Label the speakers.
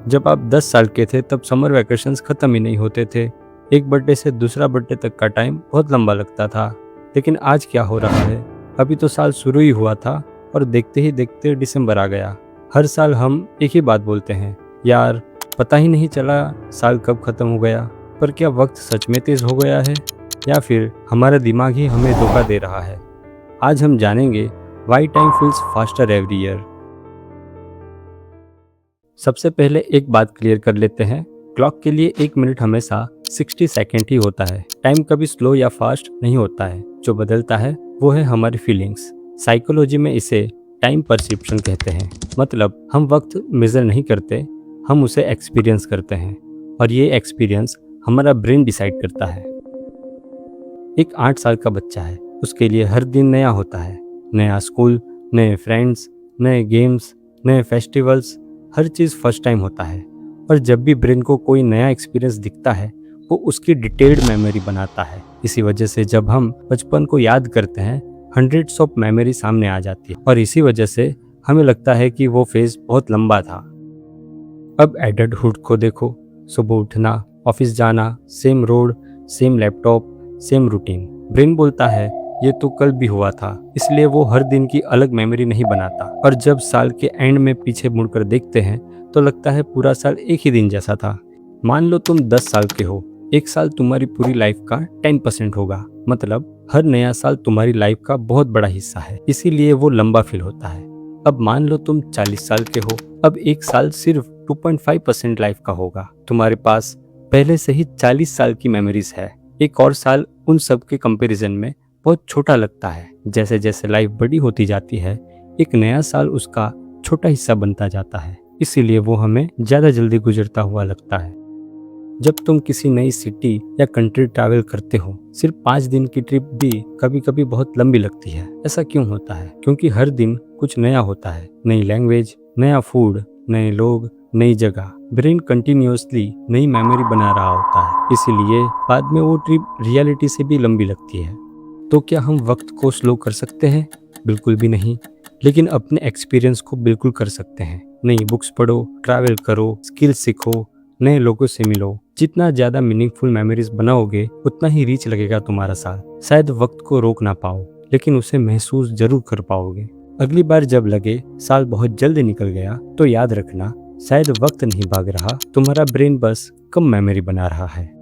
Speaker 1: जब आप 10 साल के थे तब समर वैकेशंस खत्म ही नहीं होते थे। एक बर्थडे से दूसरा बर्थडे तक का टाइम बहुत लंबा लगता था। लेकिन आज क्या हो रहा है? अभी तो साल शुरू ही हुआ था और देखते ही देखते दिसंबर आ गया। हर साल हम एक ही बात बोलते हैं, यार पता ही नहीं चला साल कब खत्म हो गया। पर क्या वक्त सच में तेज हो गया है या फिर हमारा दिमाग ही हमें धोखा दे रहा है? आज हम जानेंगे why time feels faster every year. सबसे पहले एक बात क्लियर कर लेते हैं, क्लॉक के लिए 1 मिनट हमेशा 60 सेकेंड ही होता है। टाइम कभी स्लो या फास्ट नहीं होता है। जो बदलता है वो है हमारी फीलिंग्स। साइकोलॉजी में इसे टाइम परसेप्शन कहते हैं। मतलब हम वक्त मेजर नहीं करते, हम उसे एक्सपीरियंस करते हैं और ये एक्सपीरियंस हमारा ब्रेन डिसाइड करता है। एक 8 साल का बच्चा है, उसके लिए हर दिन नया होता है। नया स्कूल, नए फ्रेंड्स, नए गेम्स, नए फेस्टिवल्स, हर चीज़ फर्स्ट टाइम होता है। और जब भी ब्रेन को कोई नया एक्सपीरियंस दिखता है वो उसकी डिटेल्ड मेमोरी बनाता है। इसी वजह से जब हम बचपन को याद करते हैं हंड्रेड्स ऑफ मेमोरी सामने आ जाती है और इसी वजह से हमें लगता है कि वो फेज बहुत लंबा था। अब एडल्टहुड को देखो, सुबह उठना, ऑफिस जाना, same road, same laptop, same routine. Brain बोलता है ये तो कल भी हुआ था, इसलिए वो हर दिन की अलग मेमोरी नहीं बनाता। और जब साल के एंड में पीछे मुड़कर देखते हैं तो लगता है पूरा साल एक ही दिन जैसा था। मान लो तुम 10 साल के हो, एक साल तुम्हारी पूरी लाइफ का 10% होगा। मतलब हर नया साल तुम्हारी लाइफ का बहुत बड़ा हिस्सा है, इसीलिए वो लंबा फील होता है। अब मान लो तुम 40 साल के हो, अब एक साल सिर्फ 2.5% लाइफ का होगा। तुम्हारे पास पहले से ही 40 साल की मेमोरीज है। एक और साल उन सब के कंपैरिजन में बहुत छोटा लगता है। जैसे जैसे लाइफ बड़ी होती जाती है एक नया साल उसका छोटा हिस्सा बनता जाता है, इसीलिए वो हमें ज़्यादा जल्दी गुजरता हुआ लगता है। जब तुम किसी नई सिटी या कंट्री ट्रैवल करते हो, सिर्फ 5 दिन की ट्रिप भी कभी कभी बहुत लंबी लगती है। ऐसा क्यों होता है? क्योंकि हर दिन कुछ नया होता है। नई लैंग्वेज, नया फूड, नए लोग, नई जगह। ब्रेन कंटिन्यूअसली नई मेमोरी बना रहा होता है, इसीलिए बाद में वो ट्रिप रियलिटी से भी लंबी लगती है। तो क्या हम वक्त को स्लो कर सकते हैं? बिल्कुल भी नहीं, लेकिन अपने एक्सपीरियंस को बिल्कुल कर सकते हैं। नई बुक्स पढ़ो, ट्रैवल करो, स्किल्स सीखो, नए लोगों से मिलो। जितना ज़्यादा मीनिंगफुल मेमोरीज बनाओगे उतना ही रीच लगेगा तुम्हारा साल। शायद वक्त को रोक ना पाओ, लेकिन उसे महसूस जरूर कर पाओगे। अगली बार जब लगे साल बहुत जल्दी निकल गया तो याद रखना, शायद वक्त नहीं भाग रहा, तुम्हारा ब्रेन बस कम मेमोरी बना रहा है।